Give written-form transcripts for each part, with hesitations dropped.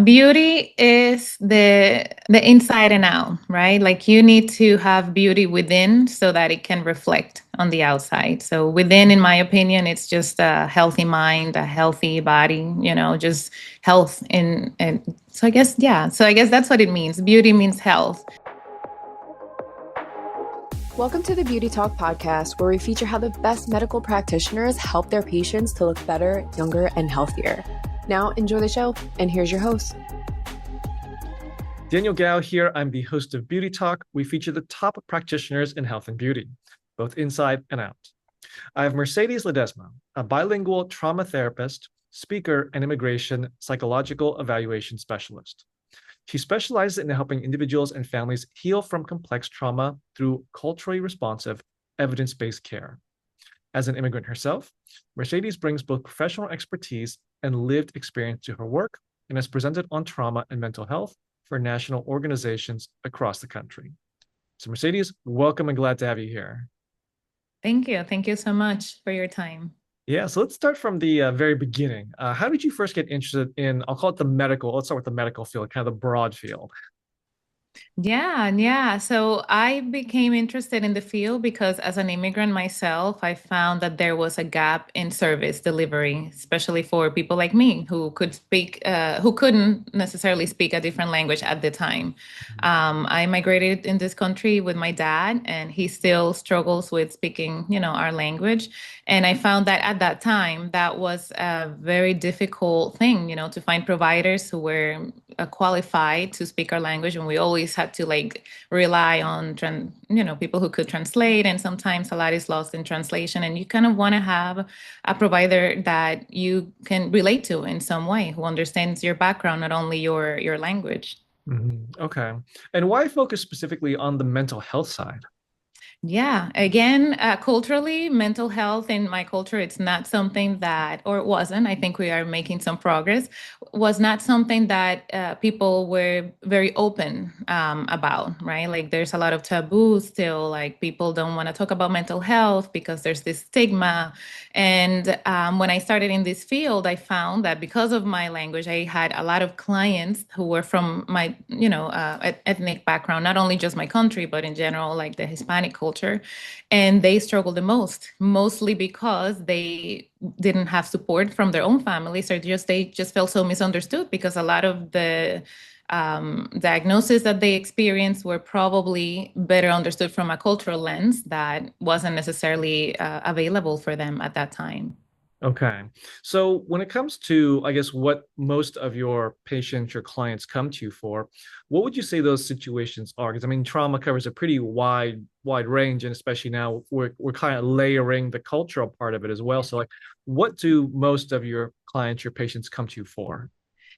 beauty is the inside and out, right? Like you need to have beauty within so that it can reflect on the outside. So within, in my opinion, it's just a healthy mind, a healthy body, just health and so I guess yeah. So I guess that's what it means. Beauty means health. Welcome to the Beauty Talk podcast, where we feature how the best medical practitioners help their patients to look better, younger, and healthier. Now, enjoy the show, and here's your host. Daniel Gao here. I'm the host of Beauty Talk. We feature the top practitioners in health and beauty, both inside and out. I have Mercedes Ledesma, a bilingual trauma therapist, speaker, and immigration psychological evaluation specialist. She specializes in helping individuals and families heal from complex trauma through culturally responsive, evidence-based care. As an immigrant herself, Mercedes brings both professional expertise and lived experience to her work and has presented on trauma and mental health for national organizations across the country. So Mercedes, welcome and glad to have you here. Thank you. Thank you so much for your time. Yeah, so let's start from the very beginning. How did you first get interested in, I'll call it let's start with the medical field, kind of the broad field. Yeah. So I became interested in the field because as an immigrant myself, I found that there was a gap in service delivery, especially for people like me who couldn't necessarily speak a different language at the time. I migrated in this country with my dad, and he still struggles with speaking, our language. And I found that at that time, that was a very difficult thing, to find providers who were qualified to speak our language, and we always had to rely on people who could translate, and sometimes a lot is lost in translation, and you kind of want to have a provider that you can relate to in some way, who understands your background, not only your language. Okay. And why focus specifically on the mental health side? Yeah, again, culturally, mental health in my culture, it's not something that, or it wasn't, I think we are making some progress, was not something that people were very open about, right? Like there's a lot of taboo still, like people don't want to talk about mental health because there's this stigma. And when I started in this field, I found that because of my language, I had a lot of clients who were from my, ethnic background, not only just my country, but in general, like the Hispanic culture. And they struggled the most, mostly because they didn't have support from their own families, or they just felt so misunderstood because a lot of the diagnoses that they experienced were probably better understood from a cultural lens that wasn't necessarily available for them at that time. Okay. So when it comes to, I guess, what most of your patients, your clients come to you for, what would you say those situations are? Because I mean, trauma covers a pretty wide range, and especially now we're kind of layering the cultural part of it as well. So like, what do most of your clients, your patients come to you for?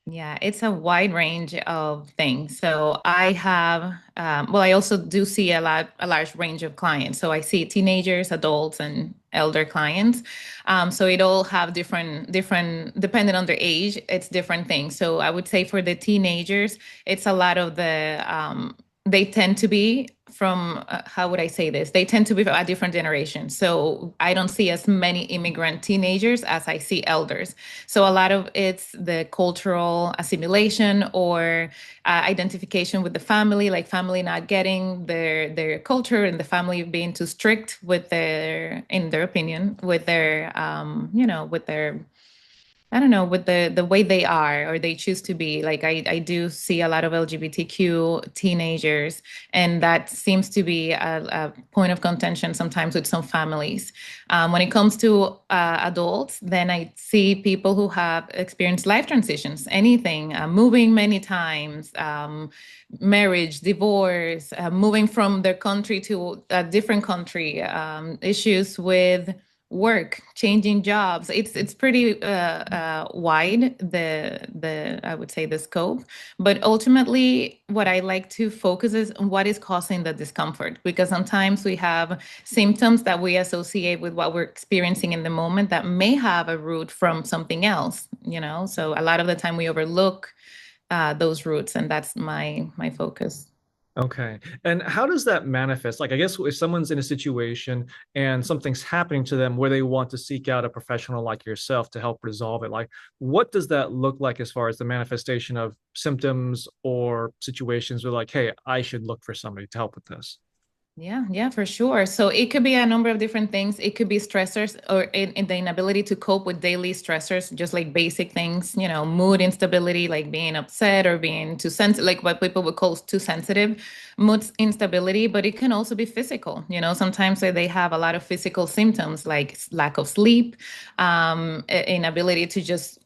Yeah, it's a wide range of things. So I have, I also do see a large range of clients. So I see teenagers, adults, and elder clients. So it all have depending on their age, it's different things. So I would say for the teenagers, it's a lot of they tend to be from, how would I say this? They tend to be from a different generation. So I don't see as many immigrant teenagers as I see elders. So a lot of it's the cultural assimilation or identification with the family, like family not getting their culture and the family being too strict with in their opinion, with their, with their I don't know, with the way they are or they choose to be. Like I do see a lot of LGBTQ teenagers, and that seems to be a point of contention sometimes with some families. When it comes to adults, then I see people who have experienced life transitions, anything, moving many times, marriage, divorce, moving from their country to a different country, issues with work, changing jobs. It's pretty wide, the I would say the scope, but ultimately what I like to focus is on what is causing the discomfort, because sometimes we have symptoms that we associate with what we're experiencing in the moment that may have a root from something else, so a lot of the time we overlook those roots, and that's my focus. Okay. And how does that manifest? Like, I guess if someone's in a situation and something's happening to them where they want to seek out a professional like yourself to help resolve it, like, what does that look like as far as the manifestation of symptoms or situations where, like, hey, I should look for somebody to help with this? Yeah, yeah, for sure. So it could be a number of different things. It could be stressors or in the inability to cope with daily stressors, just like basic things, mood instability, like being upset or being too sensitive, like what people would call too sensitive, mood instability. But it can also be physical. Sometimes they have a lot of physical symptoms like lack of sleep, inability to just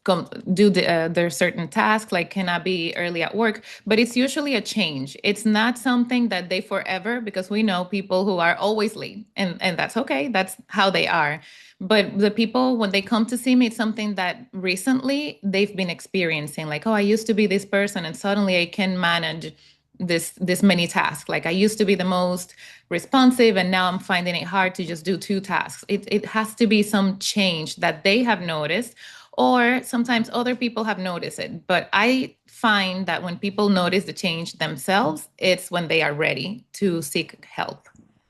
do their certain tasks, like cannot be early at work. But it's usually a change. It's not something that they forever, because we know people who are always late, and that's okay. That's how they are. But the people, when they come to see me, it's something that recently they've been experiencing. Like, oh, I used to be this person, and suddenly I can manage this many tasks. Like I used to be the most responsive, and now I'm finding it hard to just do two tasks. It has to be some change that they have noticed, or sometimes other people have noticed it. But I find that when people notice the change themselves, it's when they are ready to seek help.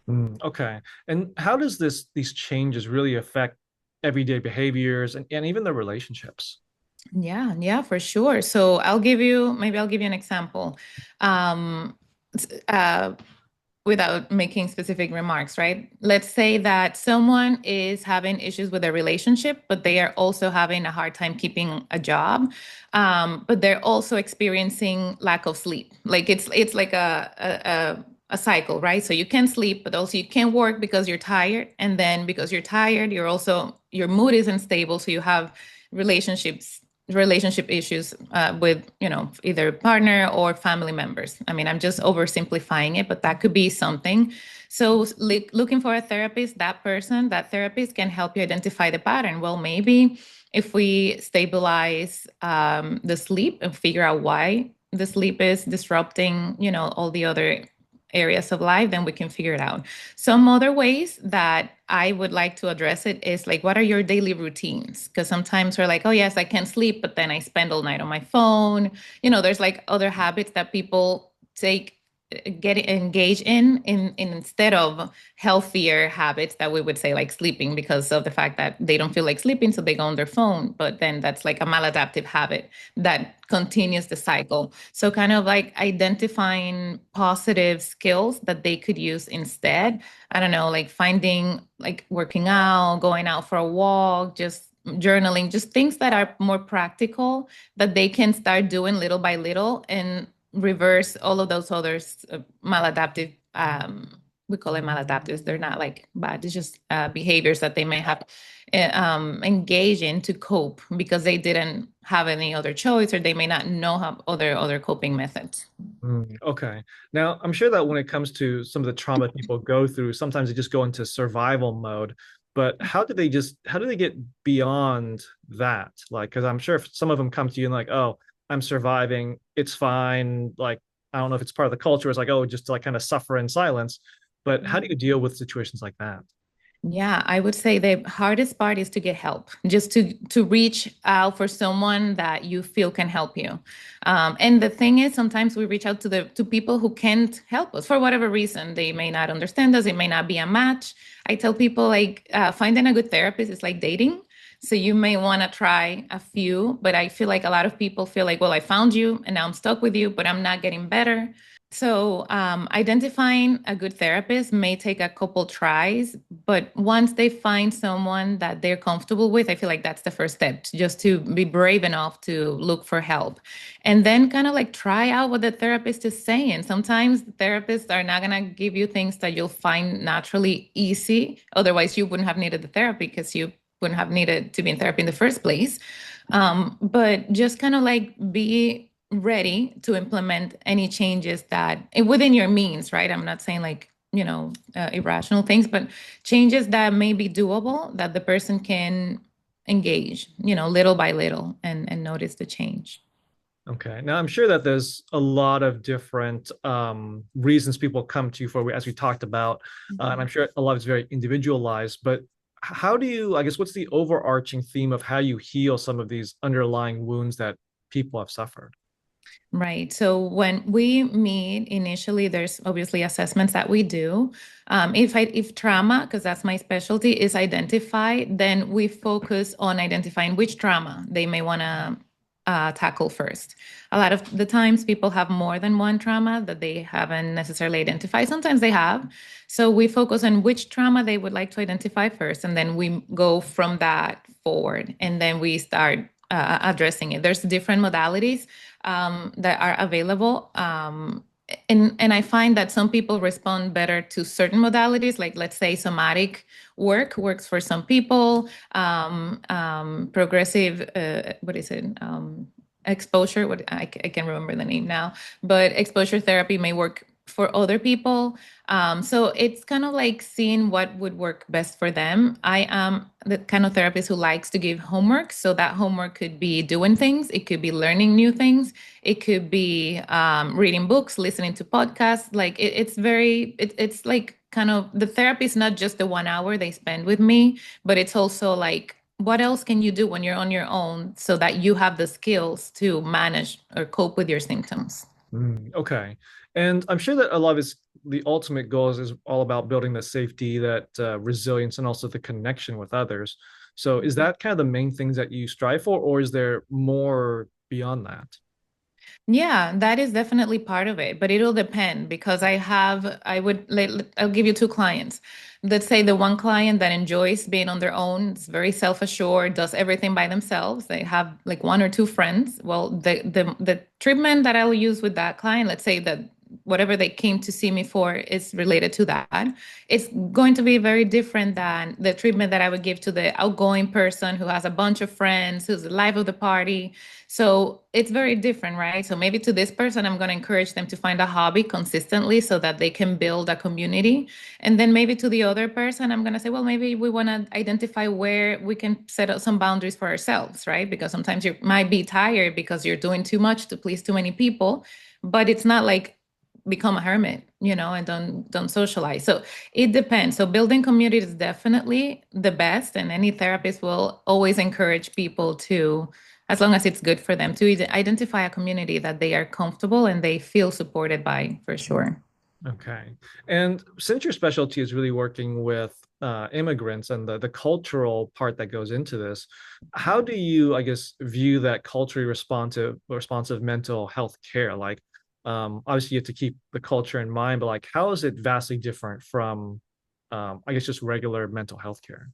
Okay. And how does these changes really affect everyday behaviors and even the relationships? Yeah, yeah, for sure. So I'll give you an example. Um, uh, Without making specific remarks, right? Let's say that someone is having issues with their relationship, but they are also having a hard time keeping a job. But they're also experiencing lack of sleep. Like it's like a cycle, right? So you can sleep, but also you can't work because you're tired. And then because you're tired, your mood isn't stable. So you have relationships relationship issues with either partner or family members. I mean, I'm just oversimplifying it, but that could be something. So looking for a therapist, that therapist can help you identify the pattern. Well, maybe if we stabilize the sleep and figure out why the sleep is disrupting all the other areas of life, then we can figure it out. Some other ways that I would like to address it is like, what are your daily routines? Because sometimes we're like, oh, yes, I can't sleep, but then I spend all night on my phone. There's like other habits that people get engaged in instead of healthier habits that we would say like sleeping, because of the fact that they don't feel like sleeping, so they go on their phone. But then that's like a maladaptive habit that continues the cycle. So kind of like identifying positive skills that they could use instead. I don't know, like finding like working out, going out for a walk, just journaling, just things that are more practical that they can start doing little by little and reverse all of those other maladaptive, we call it maladaptives. They're not like bad, it's just behaviors that they may have engaged in to cope because they didn't have any other choice, or they may not know how other coping methods. Okay. Now, I'm sure that when it comes to some of the trauma people go through, sometimes they just go into survival mode. But how do they get beyond that? Like, because I'm sure if some of them come to you and like, oh, I'm surviving, it's fine. Like, I don't know if it's part of the culture. It's like, oh, just to like kind of suffer in silence. But how do you deal with situations like that? Yeah, I would say the hardest part is to get help, just to reach out for someone that you feel can help you. And the thing is, sometimes we reach out to people who can't help us for whatever reason. They may not understand us. It may not be a match. I tell people like finding a good therapist is like dating. So you may want to try a few, but I feel like a lot of people feel like, well, I found you and now I'm stuck with you, but I'm not getting better. So, identifying a good therapist may take a couple tries, but once they find someone that they're comfortable with, I feel like that's the first step, just to be brave enough to look for help. And then kind of like try out what the therapist is saying. Sometimes therapists are not going to give you things that you'll find naturally easy. Otherwise, you wouldn't have needed the therapy because you wouldn't have needed to be in therapy in the first place. But just kind of like be ready to implement any changes that within your means, right? I'm not saying like, irrational things, but changes that may be doable that the person can engage, little by little and notice the change. Okay. Now, I'm sure that there's a lot of different reasons people come to you for, as we talked about, and I'm sure a lot is very individualized. But how do you, I guess, what's the overarching theme of how you heal some of these underlying wounds that people have suffered? Right. So when we meet initially, there's obviously assessments that we do. If trauma, because that's my specialty, is identified, then we focus on identifying which trauma they may want to tackle first. A lot of the times, people have more than one trauma that they haven't necessarily identified. Sometimes they have. So we focus on which trauma they would like to identify first, and then we go from that forward, and then we start addressing it. There's different modalities that are available. And I find that some people respond better to certain modalities, like let's say somatic work works for some people. Progressive, what is it? Exposure. What I can remember the name now, but exposure therapy may work for other people. So it's kind of like seeing what would work best for them. I am the kind of therapist who likes to give homework. So that homework could be doing things, it could be learning new things, it could be reading books, listening to podcasts. Like it's like kind of the therapy is not just the 1 hour they spend with me, but it's also like, what else can you do when you're on your own so that you have the skills to manage or cope with your symptoms? Okay. And I'm sure that a lot of the ultimate goals is all about building the safety, that resilience, and also the connection with others. So is that kind of the main things that you strive for, or is there more beyond that? Yeah, that is definitely part of it, but it'll depend because I'll give you two clients. Let's say the one client that enjoys being on their own, is very self-assured, does everything by themselves. They have like one or two friends. Well, the treatment that I'll use with that client, let's say that whatever they came to see me for is related to that. It's going to be very different than the treatment that I would give to the outgoing person who has a bunch of friends, who's the life of the party. So it's very different, right? So maybe to this person, I'm going to encourage them to find a hobby consistently so that they can build a community. And then maybe to the other person, I'm going to say, well, maybe we want to identify where we can set up some boundaries for ourselves, right? Because sometimes you might be tired because you're doing too much to please too many people, but it's not like become a hermit, and don't socialize. So it depends. So building community is definitely the best, and any therapist will always encourage people to, as long as it's good for them, to identify a community that they are comfortable and they feel supported by, for sure. Okay. And since your specialty is really working with immigrants and the cultural part that goes into this, how do you, I guess, view that culturally responsive mental health care? Like, obviously you have to keep the culture in mind, but like, how is it vastly different from, I guess, just regular mental health care?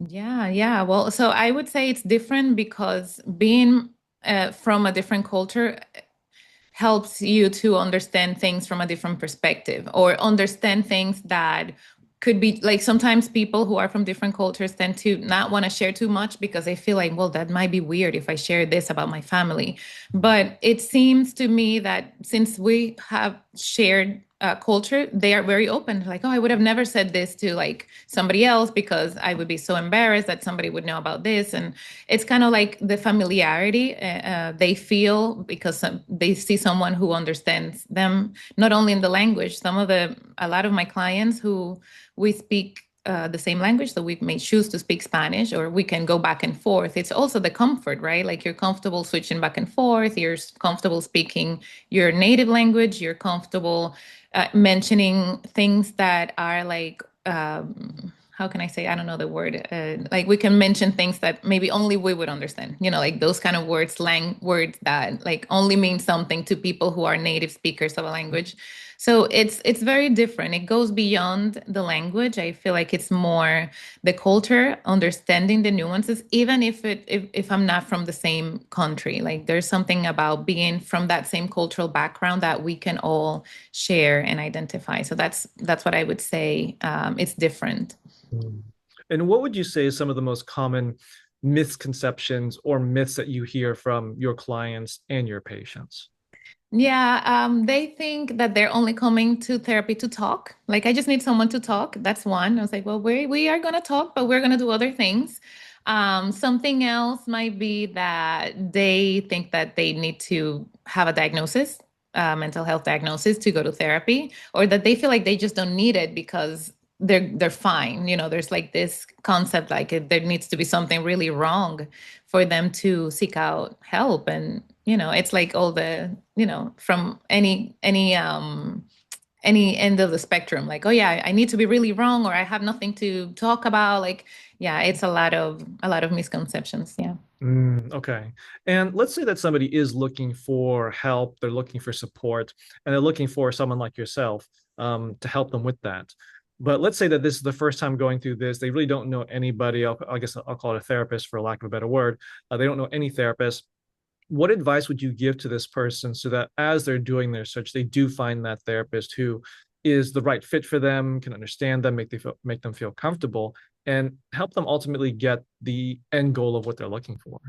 Yeah, yeah. Well, so I would say it's different because being from a different culture helps you to understand things from a different perspective or understand things that could be like sometimes people who are from different cultures tend to not want to share too much because they feel like, well, that might be weird if I share this about my family. But it seems to me that since we have shared culture, they are very open. Like, oh, I would have never said this to like somebody else because I would be so embarrassed that somebody would know about this. And it's kind of like the familiarity they feel because they see someone who understands them, not only in the language. A lot of my clients who we speak the same language, so we may choose to speak Spanish or we can go back and forth. It's also the comfort, right? Like you're comfortable switching back and forth, you're comfortable speaking your native language, you're comfortable mentioning things that are like, how can I say? I don't know the word. Like we can mention things that maybe only we would understand, like those kind of words, slang words that like only mean something to people who are native speakers of a language. So it's very different. It goes beyond the language. I feel like it's more the culture, understanding the nuances, even if I'm not from the same country. Like there's something about being from that same cultural background that we can all share and identify. So that's what I would say. It's different. Mm. And what would you say is some of the most common misconceptions or myths that you hear from your clients and your patients? Yeah, they think that they're only coming to therapy to talk. Like, I just need someone to talk. That's one. I was like, well, we are going to talk, but we're going to do other things. Something else might be that they think that they need to have a diagnosis, mental health diagnosis to go to therapy, or that they feel like they just don't need it because they're fine. There's like this concept like there needs to be something really wrong for them to seek out help. And It's like all the, from any end of the spectrum, like, oh yeah, I need to be really wrong, or I have nothing to talk about. Like, yeah, it's a lot of misconceptions. Yeah. Okay. And let's say that somebody is looking for help, they're looking for support, and they're looking for someone like yourself to help them with that. But let's say that this is the first time going through this. They really don't know anybody. I guess I'll call it a therapist for lack of a better word. They don't know any therapist. What advice would you give to this person so that as they're doing their search, they do find that therapist who is the right fit for them, can understand them, make them feel comfortable, and help them ultimately get the end goal of what they're looking for?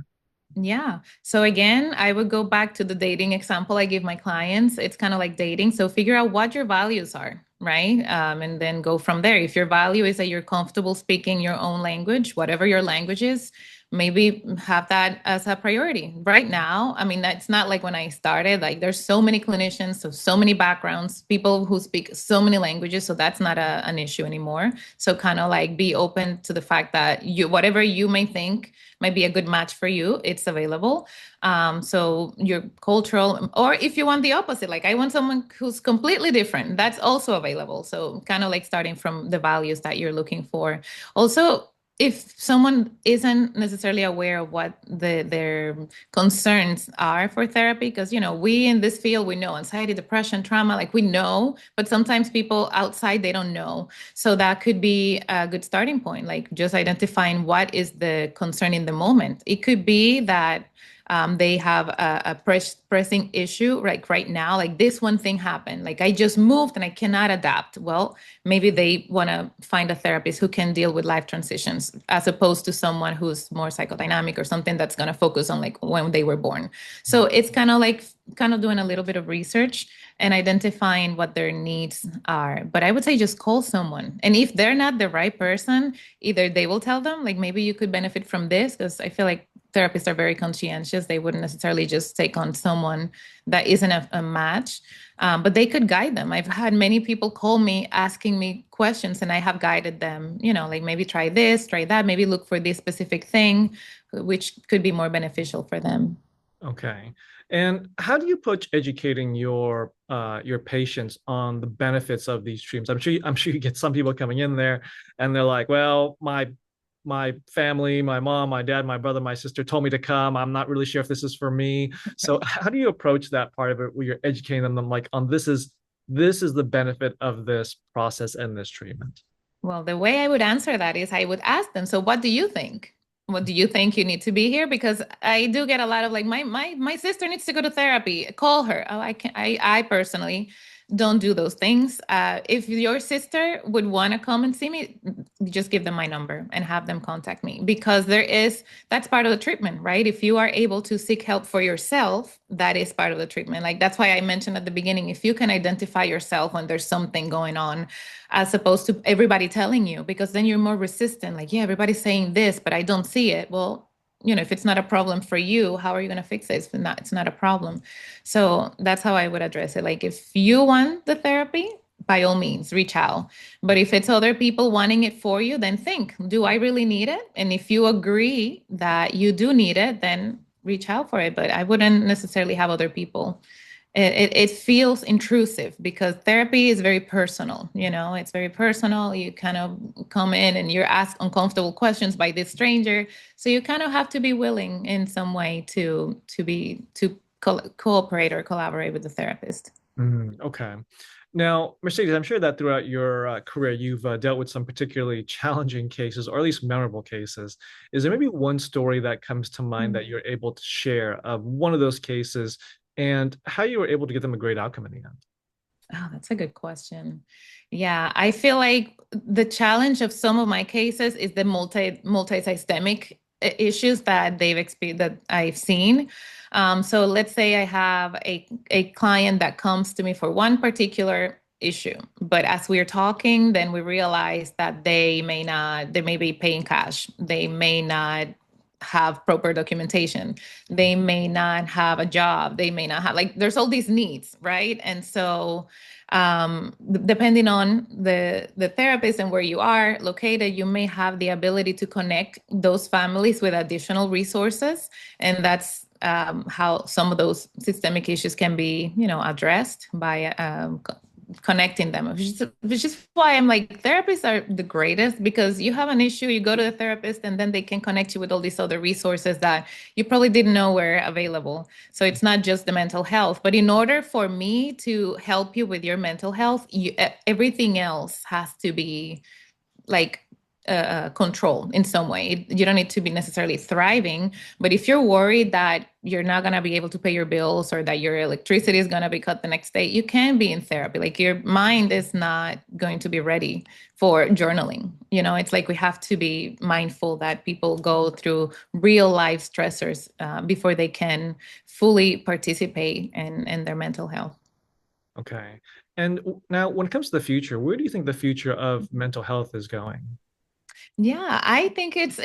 Yeah. So again, I would go back to the dating example I give my clients. It's kind of like dating. So figure out what your values are, right? And then go from there. If your value is that you're comfortable speaking your own language, whatever your language is, maybe have that as a priority. Right now, I mean, that's not like when I started. Like there's so many clinicians, so many backgrounds, people who speak so many languages. So that's not an issue anymore. So kind of like be open to the fact that whatever you may think might be a good match for you, it's available. So your cultural, or if you want the opposite, like I want someone who's completely different, that's also available. So kind of like starting from the values that you're looking for. Also, if someone isn't necessarily aware of what their concerns are for therapy, because we in this field, we know anxiety, depression, trauma, like we know, but sometimes people outside, they don't know. So that could be a good starting point, like just identifying what is the concern in the moment. It could be that they have a pressing issue right now, like this one thing happened, like I just moved and I cannot adapt. Well, maybe they want to find a therapist who can deal with life transitions as opposed to someone who's more psychodynamic or something that's going to focus on like when they were born. So it's kind of doing a little bit of research and identifying what their needs are. But I would say just call someone. And if they're not the right person, either they will tell them, like maybe you could benefit from this, because I feel like therapists are very conscientious. They wouldn't necessarily just take on someone that isn't a match, but they could guide them. I've had many people call me asking me questions, and I have guided them, like maybe try this, try that, maybe look for this specific thing, which could be more beneficial for them. Okay. And how do you approach educating your patients on the benefits of these treatments? I'm sure you get some people coming in there and they're like, well, my family, my mom, my dad, my brother, my sister told me to come. I'm not really sure if this is for me. So how do you approach that part of it where you're educating them like on this is the benefit of this process and this treatment? Well, the way I would answer that is I would ask them, so what do you think? What do you think you need to be here? Because I do get a lot of like my sister needs to go to therapy. Call her. Oh, I can I personally don't do those things. If your sister would want to come and see me, just give them my number and have them contact me, because that's part of the treatment, right? If you are able to seek help for yourself, that is part of the treatment. Like that's why I mentioned at the beginning, if you can identify yourself when there's something going on, as opposed to everybody telling you, because then you're more resistant. Like, yeah, everybody's saying this, but I don't see it. Well, if it's not a problem for you, how are you going to fix it? It's not a problem. So that's how I would address it. Like, if you want the therapy, by all means, reach out. But if it's other people wanting it for you, then think, do I really need it? And if you agree that you do need it, then reach out for it. But I wouldn't necessarily have other people. It feels intrusive because therapy is very personal. It's very personal. You kind of come in and you're asked uncomfortable questions by this stranger, so you kind of have to be willing in some way to cooperate or collaborate with the therapist. Okay. Now, Mercedes, I'm sure that throughout your career, you've dealt with some particularly challenging cases, or at least memorable cases. Is there maybe one story that comes to mind that you're able to share of one of those cases and how you were able to get them a great outcome in the end? Oh, that's a good question. Yeah, I feel like the challenge of some of my cases is the multi-systemic issues that they've experienced, that I've seen. So let's say I have a client that comes to me for one particular issue, but as we're talking, then we realize that they may be paying cash. They may not have proper documentation. They may not have a job. They may not have, like, there's all these needs, right? And so depending on the therapist and where you are located, you may have the ability to connect those families with additional resources. And that's how some of those systemic issues can be, addressed by connecting them, which is why I'm like, therapists are the greatest, because you have an issue, you go to the therapist, and then they can connect you with all these other resources that you probably didn't know were available. So it's not just the mental health, but in order for me to help you with your mental health, everything else has to be like control in some way. You don't need to be necessarily thriving, but if you're worried that you're not going to be able to pay your bills or that your electricity is going to be cut the next day, you can be in therapy. Like, your mind is not going to be ready for journaling. It's like we have to be mindful that people go through real life stressors before they can fully participate in their mental health. Okay. And now, when it comes to the future, where do you think the future of mental health is going? Yeah, I think it's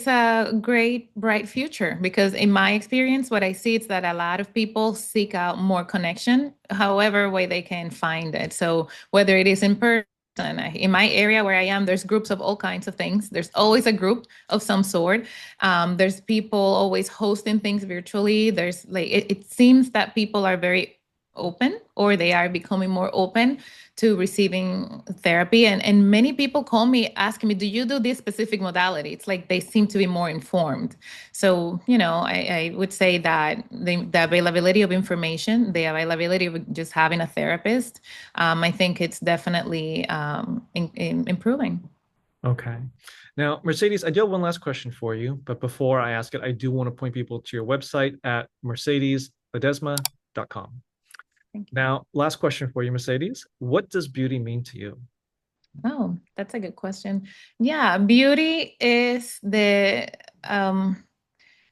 a great bright future, because in my experience, what I see is that a lot of people seek out more connection, however way they can find it. So whether it is in person, in my area where I am, there's groups of all kinds of things. There's always a group of some sort. There's people always hosting things virtually. There's like it seems that people are very open, or they are becoming more open to receiving therapy. And many people call me asking me, do you do this specific modality? It's like they seem to be more informed. So, I would say that the availability of information, the availability of just having a therapist, I think it's definitely improving. Okay. Now, Mercedes, I do have one last question for you, but before I ask it, I do want to point people to your website at mercedesledesma.com. Now, last question for you, Mercedes. What does beauty mean to you? Oh, that's a good question. Yeah, beauty is the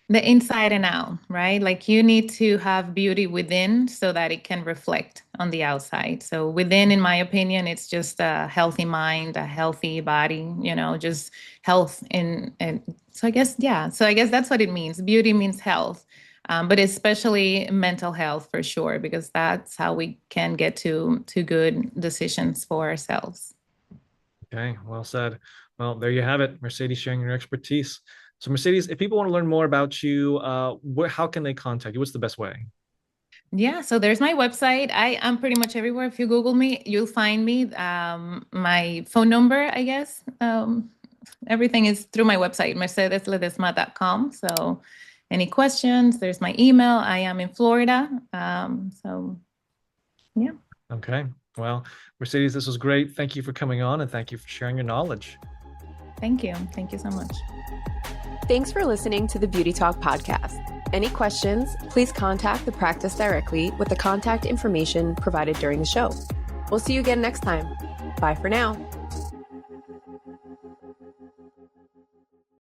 inside and out, right? Like, you need to have beauty within so that it can reflect on the outside. So within, in my opinion, it's just a healthy mind, a healthy body, just health and so I guess, yeah. So I guess that's what it means. Beauty means health. But especially mental health, for sure, because that's how we can get to good decisions for ourselves. Okay, well said. Well, there you have it, Mercedes sharing your expertise. So, Mercedes, if people want to learn more about you, how can they contact you? What's the best way? Yeah, so there's my website. I am pretty much everywhere. If you Google me, you'll find me. My phone number, I guess. Everything is through my website, mercedesledesma.com. So any questions, there's my email. I am in Florida. So yeah. Okay. Well, Mercedes, this was great. Thank you for coming on, and thank you for sharing your knowledge. Thank you. Thank you so much. Thanks for listening to the Beauty Talk podcast. Any questions, please contact the practice directly with the contact information provided during the show. We'll see you again next time. Bye for now.